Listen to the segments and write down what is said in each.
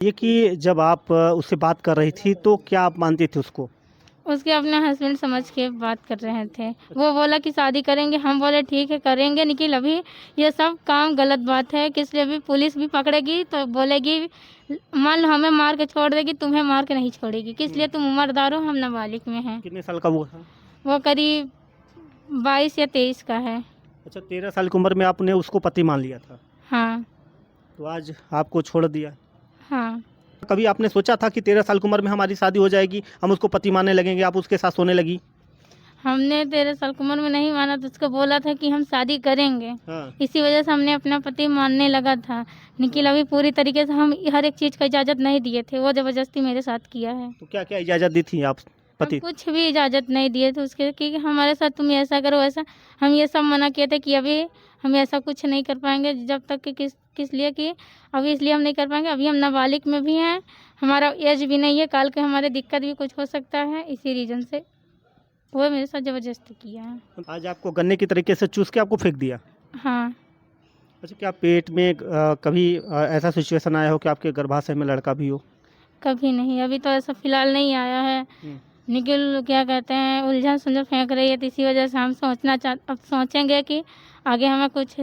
ये कि जब आप उससे बात कर रही थी तो क्या आप मानती थी उसको? उसके अपने हस्बैंड समझ के बात कर रहे थे। वो बोला कि शादी करेंगे, हम बोले ठीक है करेंगे, लेकिन अभी ये सब काम गलत बात है कि इसलिए अभी पुलिस भी पकड़ेगी तो बोलेगी, मान लो हमें मार के छोड़ देगी, तुम्हें मार के नहीं छोड़ेगी, किस लिए तुम उम्रदार हो, हम नाबालिग में हैं। कितने साल का वो था? वो करीब 22 या 23 का है। अच्छा, 13 साल की उम्र में आपने उसको पति मान लिया था, हाँ। तो आज आपको छोड़ दिया। हाँ। कभी आपने सोचा था कि 13 साल की उम्र में हमारी शादी हो जाएगी, हम उसको पति मानने लगेंगे, आप उसके साथ सोने लगी? हमने 13 साल की उम्र में नहीं माना तो उसको बोला था कि हम शादी करेंगे। हाँ। इसी वजह से हमने अपना पति मानने लगा था, लेकिन अभी पूरी तरीके से हम हर एक चीज़ का इजाज़त नहीं दिए थे, वो ज़बरदस्ती मेरे साथ किया है। तो क्या क्या इजाज़त दी थी आप हम पति? कुछ भी इजाज़त नहीं दिए थे उसके कि हमारे साथ तुम ऐसा करो वैसा, हम ये सब मना किए थे कि अभी हम ऐसा कुछ नहीं कर पाएँगे जब तक कि किस किस लिए कि अभी इसलिए हम नहीं कर पाएँगे, अभी हम नाबालिग में भी हैं, हमारा एज भी नहीं है, कल को हमारे दिक्कत भी कुछ हो सकता है, इसी रीज़न से वो मेरे साथ ज़बरदस्ती किया है। आज आपको गन्ने की तरीके से चूस के आपको फेंक दिया। हाँ। अच्छा, क्या पेट में कभी ऐसा सिचुएशन आया हो कि आपके गर्भाशय में लड़का भी हो? कभी नहीं, अभी तो ऐसा फ़िलहाल नहीं आया है। लेकिन क्या कहते हैं, उलझन-सुलझन फेंक रही है तो इसी वजह से हम अब सोचेंगे कि आगे हमें कुछ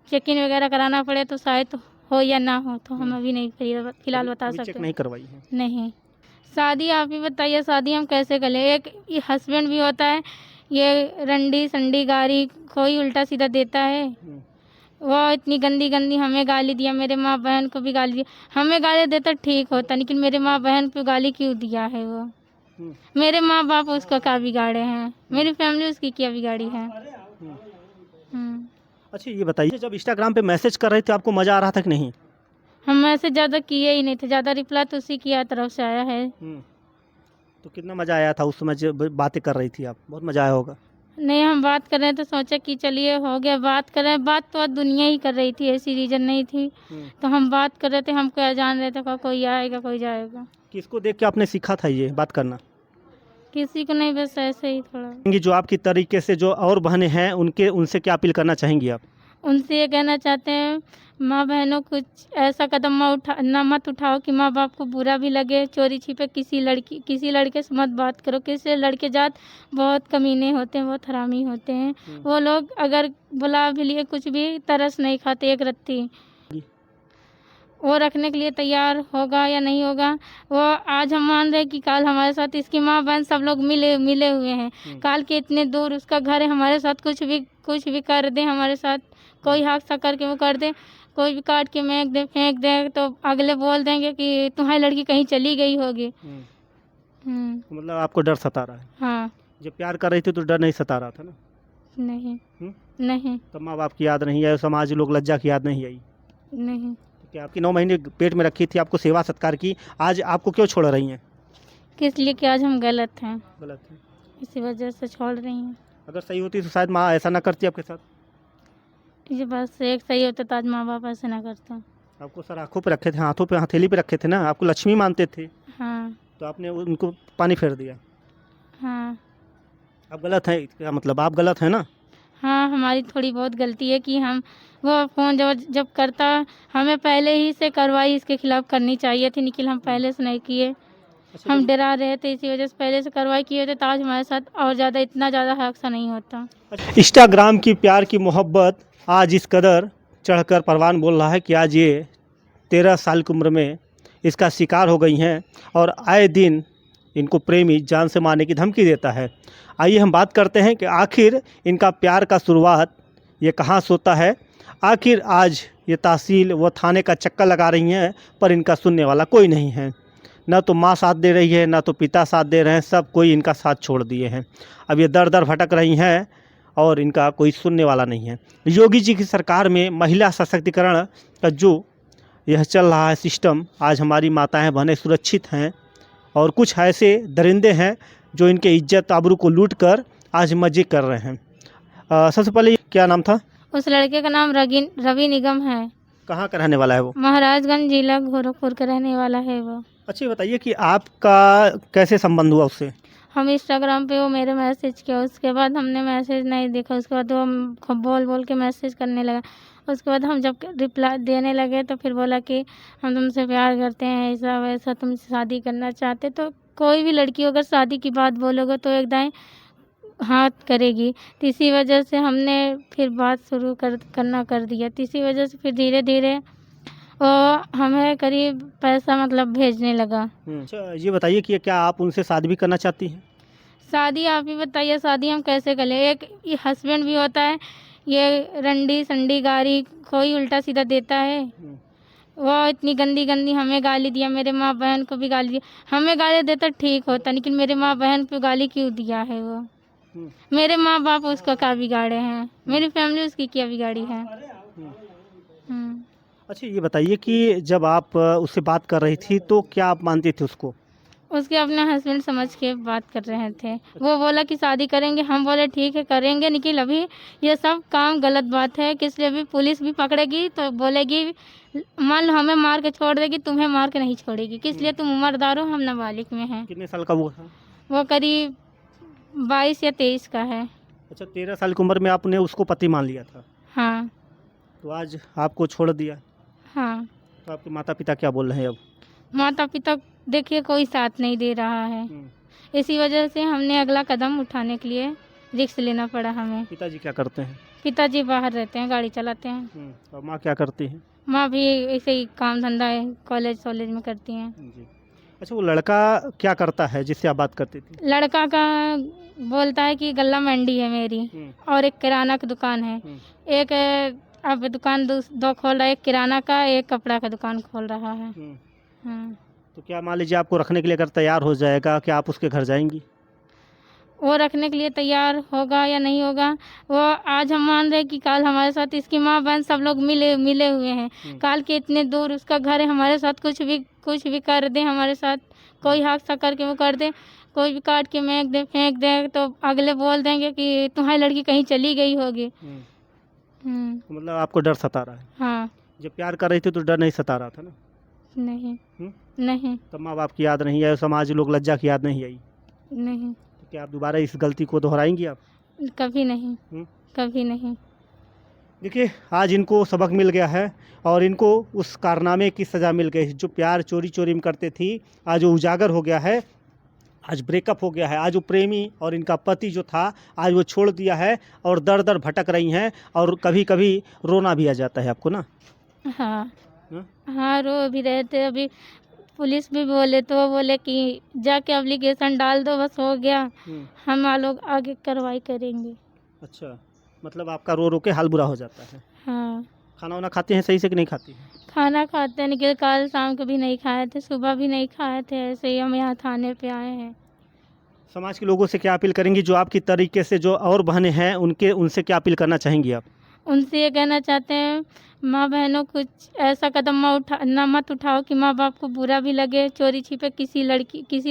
चेक-इन वगैरह कराना पड़े तो शायद हो या ना हो, तो हम अभी नहीं फ़िलहाल बता कभी चेक सकते। नहीं करवाई है? नहीं। शादी आप ही बताइए, शादी हम कैसे कर लें? एक ये हस्बैंड भी होता है, ये रंडी-संडी गाली कोई उल्टा-सीधा देता है। वो इतनी गंदी-गंदी हमें गाली दिया, मेरे माँ-बहन को भी गाली दिया। हमें गाली देता ठीक होता, लेकिन मेरे माँ-बहन को गाली क्यों दिया है वो? मेरे माँ-बाप उसको क्या बिगाड़े हैं? मेरी फैमिली उसकी क्या बिगाड़ी है? हुँ। अच्छा, ये बताइए, जब इंस्टाग्राम पे मैसेज कर रहे थे आपको मज़ा आ रहा था कि नहीं? हम ऐसे ज़्यादा किए ही नहीं थे, ज़्यादा रिप्लाई तो उसी की तरफ से आया है। तो कितना मज़ा आया था उस समय जब बातें कर रही थी आप? बहुत मज़ा आया होगा। नहीं, हम बात कर रहे थे, सोचे कि चलिए हो गया, बात कर रहे हैं, बात तो आज दुनिया ही कर रही थी, ऐसी रीज़न नहीं थी। तो हम बात कर रहे थे, हम क्या जान रहे थे कोई आएगा, कोई जाएगा। किसको देख के आपने सीखा था ये बात करना? किसी को नहीं, बस ऐसे ही थोड़ा। ये जो आपकी तरीके से जो और बहनें हैं उनसे क्या अपील करना चाहेंगी आप? उनसे ये कहना चाहते हैं, माँ-बहनों कुछ ऐसा कदम मत उठाओ कि माँ-बाप को बुरा भी लगे, चोरी-छिपे किसी लड़के से मत बात करो, किसी लड़के जात बहुत कमीने होते हैं, बहुत हरामी होते हैं। वो लोग अगर बुला भी लिए कुछ भी तरस नहीं खाते एक रत्ती। वो रखने के लिए तैयार होगा या नहीं होगा, वो आज हम मान रहे हैं कि कल हमारे साथ इसकी माँ-बहन सब लोग मिले मिले हुए हैं। कल के इतने दूर उसका घर है, हमारे साथ कुछ भी कर दे हमारे साथ, कोई हादसा करके वो कर दे, कोई भी काट के फेंक दे तो अगले बोल देंगे कि तुम्हारी लड़की कहीं चली गई होगी। तो मतलब आपको डर सता रहा है? हाँ। जब प्यार कर रही थी तो डर नहीं सता रहा था ना? नहीं। हुँ? नहीं। तब माँ बाप की याद नहीं आई, समाज लोग लज्जा की याद नहीं आई? नहीं। तो क्या आपकी 9 महीने पेट में रखी थी, आपको सेवा सत्कार की, आज आपको क्यों छोड़ रही हैं? किस लिए कि आज हम गलत हैं, गलत है। इसी वजह से छोड़ रही हैं। अगर सही होती तो शायद माँ ऐसा ना करती आपके साथ। ये बात से एक सही होता तो आज माँ-बाप ऐसे ना करते। आपको सर आँखों पे रखे थे, हाथों पे हथेली पे रखे थे ना, आपको लक्ष्मी मानते थे, हाँ। तो आपने उनको पानी फेर दिया। हाँ। आप गलत हैं, क्या मतलब आप गलत हैं ना? हाँ, हमारी थोड़ी बहुत गलती है कि हम वो फ़ोन जब जब करता, हमें पहले ही से कार्रवाई इसके खिलाफ़ करनी चाहिए थी, लेकिन हम पहले से नहीं किए। अच्छा, हम डरा रहे थे, इसी वजह से पहले से कार्रवाई किए होते तो आज हमारे साथ और ज़्यादा इतना ज़्यादा हादसा नहीं होता। इंस्टाग्राम की प्यार की मोहब्बत आज इस कदर चढ़कर परवान बोल रहा है कि आज ये 13 साल की उम्र में इसका शिकार हो गई हैं और आए दिन इनको प्रेमी जान से मारने की धमकी देता है। आइए हम बात करते हैं कि आखिर इनका प्यार का शुरुआत ये कहाँ से होता है। आखिर आज ये तहसील व थाने का चक्कर लगा रही हैं, पर इनका सुनने वाला कोई नहीं है। ना तो माँ साथ दे रही है, ना तो पिता साथ दे रहे हैं, सब कोई इनका साथ छोड़ दिए हैं। अब ये दर दर भटक रही हैं और इनका कोई सुनने वाला नहीं है। योगी जी की सरकार में महिला सशक्तिकरण का जो यह चल रहा है सिस्टम, आज हमारी माताएं बहनें सुरक्षित हैं और कुछ ऐसे दरिंदे हैं जो इनके इज्जत आबरू को लूट कर आज मज़े कर रहे हैं। सबसे पहले क्या नाम था? उस लड़के का नाम रवि निगम है। कहाँ का रहने वाला है वो? महाराजगंज जिला गोरखपुर का रहने वाला है वो। अच्छा, ये बताइए कि आपका कैसे संबंध हुआ उससे? हम इंस्टाग्राम पे वो मेरे मैसेज किया, उसके बाद हमने मैसेज नहीं देखा, उसके बाद वो हम खूब बोल बोल के मैसेज करने लगा। उसके बाद हम जब रिप्लाई देने लगे तो फिर बोला कि हम तुमसे प्यार करते हैं, ऐसा वैसा, तुमसे शादी करना चाहते। तो कोई भी लड़की अगर शादी की बात बोलोगे तो एकदम हाँ करेगी। तो इसी वजह से हमने फिर बात शुरू करना कर दिया। तो इसी वजह से फिर धीरे धीरे वो हमें करीब पैसा मतलब भेजने लगा। अच्छा, ये बताइए कि क्या आप उनसे शादी भी करना चाहती हैं? शादी आप ही बताइए, शादी हम कैसे करें? एक ये हस्बैंड भी होता है, ये रंडी संडी गाली कोई उल्टा सीधा देता है। वो इतनी गंदी गंदी हमें गाली दिया, मेरे माँ बहन को भी गाली दिया। हमें गाली देता ठीक होता, लेकिन मेरे माँ बहन को गाली क्यों दिया है? वो मेरे माँ बाप उसको क्या बिगाड़े हैं? मेरी फैमिली उसकी क्या बिगाड़ी है? हम्म। अच्छा, ये बताइए कि जब आप उससे बात कर रही थी तो क्या आप मानती थी उसको? उसके अपने हस्बैंड समझ के बात कर रहे थे। वो बोला कि शादी करेंगे, हम बोले ठीक है करेंगे, लेकिन अभी ये सब काम गलत बात है। किस लिए भी पुलिस भी पकड़ेगी तो बोलेगी, मान लो हमें मार के छोड़ देगी, तुम्हें मार के नहीं छोड़ेगी। किस लिए? तुम उम्रदार हो, हम नाबालिग में हैं। कितने साल का वो था? वो करीब 22 या 23 का है। अच्छा, 13 साल की उम्र में आपने उसको पति मान लिया था, हाँ तो आज आपको छोड़ दिया, हाँ। तो आपके माता पिता क्या बोल रहे हैं अब? माता पिता देखिए कोई साथ नहीं दे रहा है। इसी वजह से हमने अगला कदम उठाने के लिए रिस्क लेना पड़ा हमें। पिताजी क्या करते हैं? पिताजी बाहर रहते हैं, गाड़ी चलाते हैं। और माँ क्या करती हैं? माँ भी ऐसे ही काम धंधा है, कॉलेज में करती हैं। जी। अच्छा, वो लड़का क्या करता है जिससे आप बात करती थी? लड़का का बोलता है कि गल्ला मंडी है मेरी, और एक किराना की दुकान है। एक अब दुकान दो खोल रहा है, एक किराना का, एक कपड़ा का दुकान खोल रहा है। तो क्या मान लीजिए आपको रखने के लिए अगर तैयार हो जाएगा, क्या आप उसके घर जाएंगी? वो रखने के लिए तैयार होगा या नहीं होगा, वो आज हम मान रहे हैं कि कल हमारे साथ इसकी माँ बहन सब लोग मिले हुए हैं। कल के इतने दूर उसका घर है, हमारे साथ कुछ भी कर दे, हमारे साथ कोई हादसा करके वो कर दे, कोई भी काट के फेंक दे तो अगले बोल देंगे कि तुम्हारी लड़की कहीं चली गई होगी। तो मतलब आपको डर सता रहा है? हाँ। जब प्यार कर रही थी तो डर नहीं सता रहा था ना? नहीं। नहीं। तब माँ बाप की याद नहीं आई, समाज लोग लज्जा की याद नहीं आई? नहीं। तो क्या आप दोबारा इस गलती को दोहराएंगी आप? कभी नहीं। कभी नहीं। देखिए, आज इनको सबक मिल गया है और इनको उस कारनामे की सज़ा मिल गई। जो प्यार चोरी चोरी में करते थी, आज वो उजागर हो गया है, आज ब्रेकअप हो गया है। आज वो प्रेमी और इनका पति जो था, आज वो छोड़ दिया है और दर दर भटक रही हैं, और कभी कभी रोना भी आ जाता है आपको ना? हाँ हाँ, रो भी रहे थे। अभी पुलिस भी बोले तो वो बोले कि जाके एप्लीकेशन डाल दो, बस हो गया, हम लोग आगे कार्रवाई करेंगे। अच्छा, मतलब आपका रो रो के हाल बुरा हो जाता है? हाँ। खाना वाना खाते हैं सही से कि नहीं खाती हैं? खाना खाते हैं, लेकिन कल शाम को भी नहीं खाए थे, सुबह भी नहीं खाए थे, ऐसे ही हम यहाँ थाने पे आए हैं। समाज के लोगों से क्या अपील करेंगी, जो आपकी तरीके से जो और बहनें हैं उनसे क्या अपील करना चाहेंगी आप? उनसे ये कहना चाहते हैं, माँ बहनों कुछ ऐसा कदम मत उठाओ कि माँ बाप को बुरा भी लगे। चोरी छिपे किसी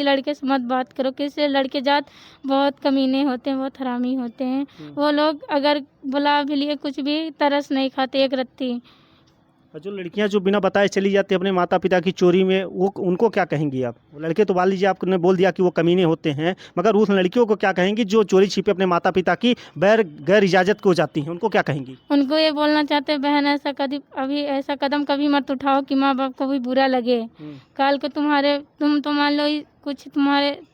लड़के से मत बात करो। किसी लड़के जात बहुत कमीने होते हैं, बहुत हरामी होते हैं। वो लोग अगर बुला भी लिए कुछ भी तरस नहीं खाते एक रत्ती। और जो लड़कियां जो बिना बताए चली जाती है अपने माता पिता की चोरी में, वो उनको क्या कहेंगी आप? लड़के तो मान लीजिए आपने बोल दिया कि वो कमीने होते हैं, मगर उस लड़कियों को क्या कहेंगी जो चोरी छिपे अपने माता पिता की गैर इजाज़त को जाती हैं, उनको क्या कहेंगी? उनको ये बोलना चाहते हैं, बहन ऐसा कदम कभी मत उठाओ कि माँ बाप को भी बुरा लगे। कल को तुम तो मान लो कुछ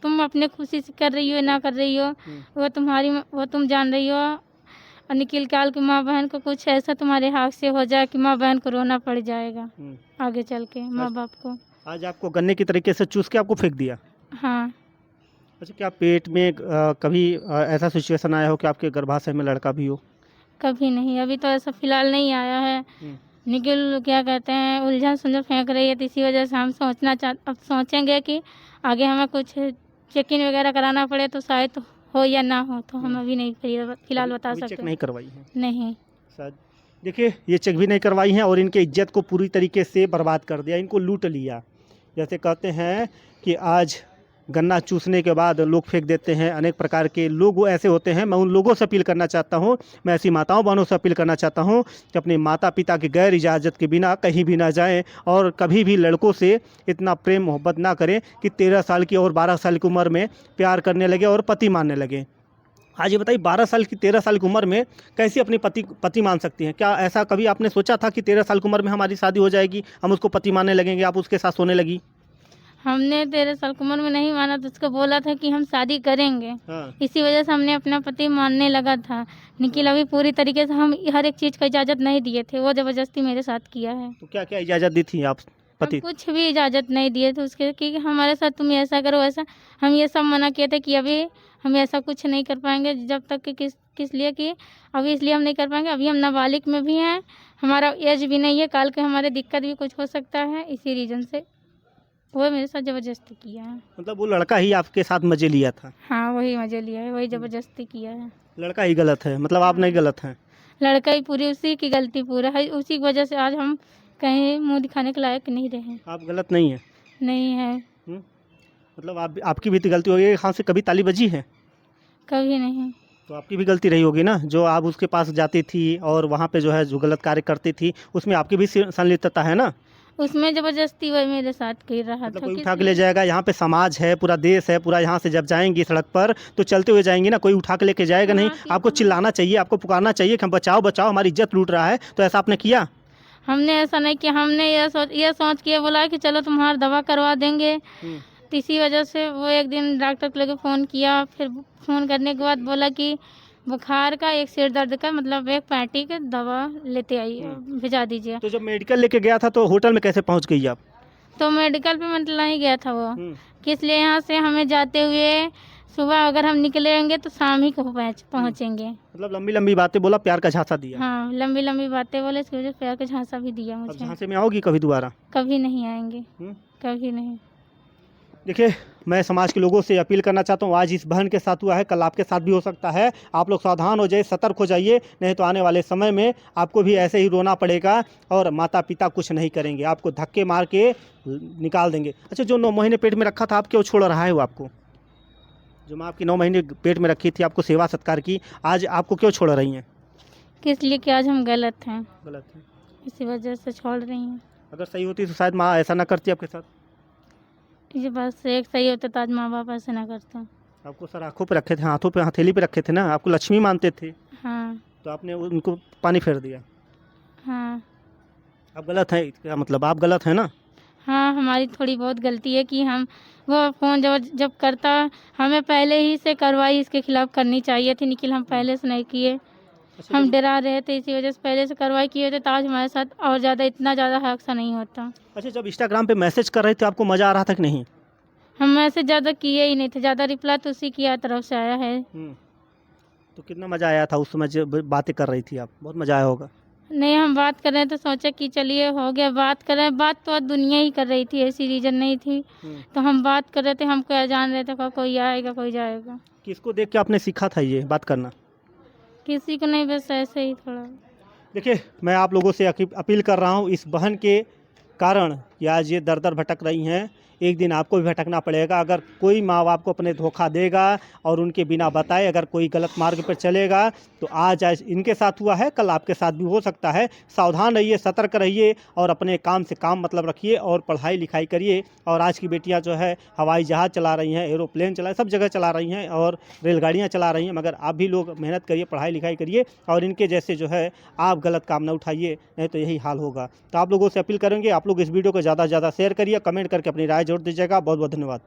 तुम अपने खुशी से कर रही हो ना कर रही हो, वो तुम जान रही हो, और निकल काल की माँ बहन को कुछ ऐसा तुम्हारे हाथ से हो जाए कि माँ बहन को रोना पड़ जाएगा आगे चल के माँ बाप को। आज आपको गन्ने की तरीके से चूस के आपको फेंक दिया? हाँ। अच्छा, क्या पेट में कभी ऐसा सिचुएशन आया हो कि आपके गर्भाशय में लड़का भी हो? कभी नहीं, अभी तो ऐसा फिलहाल नहीं आया है। निखिल क्या कहते हैं, उलझन सुलझन फेंक रही है, तो इसी वजह से हम अब सोचेंगे कि आगे हमें कुछ चेकिंग वगैरह कराना पड़े तो शायद हो या ना हो, तो हम अभी नहीं फिलहाल बता सकते। चेक नहीं करवाई है? नहीं। शायद देखिए, ये चेक भी नहीं करवाई हैं और इनके इज्जत को पूरी तरीके से बर्बाद कर दिया, इनको लूट लिया। जैसे कहते हैं कि आज गन्ना चूसने के बाद लोग फेंक देते हैं, अनेक प्रकार के लोग ऐसे होते हैं। मैं उन लोगों से अपील करना चाहता हूं, मैं ऐसी माताओं बहनों से अपील करना चाहता हूं कि अपने माता पिता की गैर इजाज़त के बिना कहीं भी ना जाएं और कभी भी लड़कों से इतना प्रेम मोहब्बत ना करें कि 13 साल की और 12 साल की उम्र में प्यार करने लगे और पति मानने लगे। आज ये बताइए 12 साल की 13 साल की उम्र में कैसे अपनी पति मान सकती हैं? क्या ऐसा कभी आपने सोचा था कि 13 साल की उम्र में हमारी शादी हो जाएगी, हम उसको पति मानने लगेंगे, आप उसके साथ सोने लगी? हमने 13 साल की उम्र में नहीं माना तो उसको बोला था कि हम शादी करेंगे। हाँ। इसी वजह से हमने अपना पति मानने लगा था। लेकिन अभी पूरी तरीके से हम हर एक चीज़ का इजाज़त नहीं दिए थे, वो ज़बरदस्ती मेरे साथ किया है। तो क्या-क्या इजाज़त दी थी आप हम पति? कुछ भी इजाज़त नहीं दिए थे उसके कि हमारे साथ तुम ऐसा करो वैसा। हम ये सब मना किए थे कि अभी हम ऐसा कुछ नहीं कर पाएँगे जब तक कि किस लिए कि अभी इसलिए हम नहीं कर पाएँगे, अभी हम नाबालिग में भी हैं, हमारा एज भी नहीं है, कल को हमारे दिक्कत भी कुछ हो सकता है, इसी रीज़न से वो मेरे साथ ज़बरदस्ती किया है। मतलब वो लड़का ही आपके साथ मज़े लिया था? हाँ, वही मज़े लिया है, वही ज़बरदस्ती किया है। लड़का ही गलत है, मतलब आप नहीं गलत हैं? लड़का ही पूरी उसी की गलती पूरा है, उसी की वजह से आज हम कहीं मुँह दिखाने के लायक नहीं रहे। आप गलत नहीं हैं? नहीं है, हुँ? मतलब आपकी भी तो गलती होगी, यहाँ से कभी ताली बजी है? कभी नहीं। तो आपकी भी गलती रही होगी ना, जो आप उसके पास जाती थी और वहाँ पे जो है जो गलत कार्य करती थी, उसमें आपकी भी संलिप्तता है ना? उसमें ज़बरदस्ती वही मेरे साथ कर रहा मतलब था कोई कि उठा के ले जाएगा, यहाँ पे समाज है, पूरा देश है, पूरा यहाँ से जब जाएँगी सड़क पर तो चलते हुए जाएँगी ना, कोई उठा के लेके जाएगा नहीं। हाँ, कि आपको चिल्लाना चाहिए, आपको पुकारना चाहिए कि हम बचाओ, बचाओ हमारी इज़्ज़त लूट रहा है, तो ऐसा आपने किया? हमने ऐसा नहीं किया, हमने ये सोच के बोला कि चलो तुम्हारा दवा करवा देंगे। हुँ। तो इसी वजह से वो एक दिन डॉक्टर को लेके फ़ोन किया, फिर फ़ोन करने के बाद बोला कि बुखार का, एक सिर दर्द का, मतलब एक पैटी का दवा लेते आइए, भिजा दीजिए। तो जब मेडिकल लेके गया था तो होटल में कैसे पहुँच गई आप? तो मेडिकल पे मतलब नहीं गया था वो, हुँ। कि इसलिए यहाँ से हमें जाते हुए सुबह अगर हम निकलेंगे तो शाम ही को पहुँचेंगे। मतलब लंबी-लंबी बातें बोला, प्यार का झांसा दिया। हाँ, लंबी-लंबी बातें बोले, इसकी वजह से प्यार का झांसा भी दिया अब मुझे। झांसे में आओगी कभी दोबारा? कभी नहीं आएँगे, हुँ। कभी नहीं। देखिए, मैं समाज के लोगों से अपील करना चाहता हूँ, आज इस बहन के साथ हुआ है, कल आपके साथ भी हो सकता है। आप लोग सावधान हो जाइए, सतर्क हो जाइए, नहीं तो आने वाले समय में आपको भी ऐसे ही रोना पड़ेगा और माता-पिता कुछ नहीं करेंगे, आपको धक्के मार के निकाल देंगे। अच्छा, जो 9 महीने पेट में रखा था, अब क्यों छोड़ रहा है वो आपको? जो माँ आपकी 9 महीने पेट में रखी थी, आपको सेवा-सत्कार की, आज आपको क्यों छोड़ रही हैं? किस लिए कि आज हम गलत हैं, गलत है। इसी वजह से छोड़ रही हैं। अगर सही होती तो शायद माँ ऐसा ना करती आपके साथ। ये बात से एक सही होता तो आज माँ-बाप ऐसे ना करते। आपको सर आँखों पे रखे थे, हाथों पे हथेली पे रखे थे ना, आपको लक्ष्मी मानते थे, हाँ, तो आपने उनको पानी फेर दिया। हाँ। आप गलत हैं, इसका मतलब आप गलत हैं ना? हाँ, हमारी थोड़ी बहुत गलती है कि हम वो फ़ोन जब करता, हमें पहले ही से कार्रवाई इसके खिलाफ़ करनी चाहिए थी, लेकिन हम पहले से नहीं किए। अच्छा, हम जब डरा रहे थे, इसी वजह से पहले से कार्रवाई किए होते तो आज हमारे साथ और ज़्यादा इतना ज़्यादा हादसा नहीं होता। अच्छा, जब इंस्टाग्राम पे मैसेज कर रहे थे, आपको मज़ा आ रहा था कि नहीं? हम ऐसे ज़्यादा किए ही नहीं थे, ज़्यादा रिप्लाई तो उसी की तरफ से आया है। तो कितना मज़ा आया था उस समय जब बातें कर रही थी आप? बहुत मज़ा आया होगा। नहीं, हम बात कर रहे थे, सोचा कि चलिए हो गया, बात कर रहे हैं, बात तो आज दुनिया ही कर रही थी, ऐसी रीज़न नहीं थी। तो हम बात कर रहे थे, हम क्या जान रहे थे कोई आएगा, कोई जाएगा। किसको देख के आपने सीखा था ये बात करना? किसी को नहीं, बस ऐसे ही थोड़ा। देखिए, मैं आप लोगों से अपील कर रहा हूँ, इस बहन के कारण कि आज ये दर-दर भटक रही हैं, एक दिन आपको भी भटकना पड़ेगा। अगर कोई माँ-बाप को अपने धोखा देगा और उनके बिना बताए अगर कोई गलत मार्ग पर चलेगा, तो आज इनके साथ हुआ है, कल आपके साथ भी हो सकता है। सावधान रहिए, सतर्क रहिए और अपने काम से काम मतलब रखिए और पढ़ाई-लिखाई करिए। और आज की बेटियाँ जो है हवाई जहाज़ चला रही हैं, एरोप्लेन चला सब जगह चला रही हैं और रेलगाड़ियाँ चला रही हैं, मगर आप भी लोग मेहनत करिए, पढ़ाई-लिखाई करिए और इनके जैसे जो है आप गलत काम ना उठाइए, नहीं तो यही हाल होगा। तो आप लोगों से अपील करेंगे, आप लोग इस वीडियो को ज़्यादा से ज़्यादा शेयर करिए, कमेंट करके अपनी राय ज़रूर दीजिएगा। बहुत-बहुत धन्यवाद।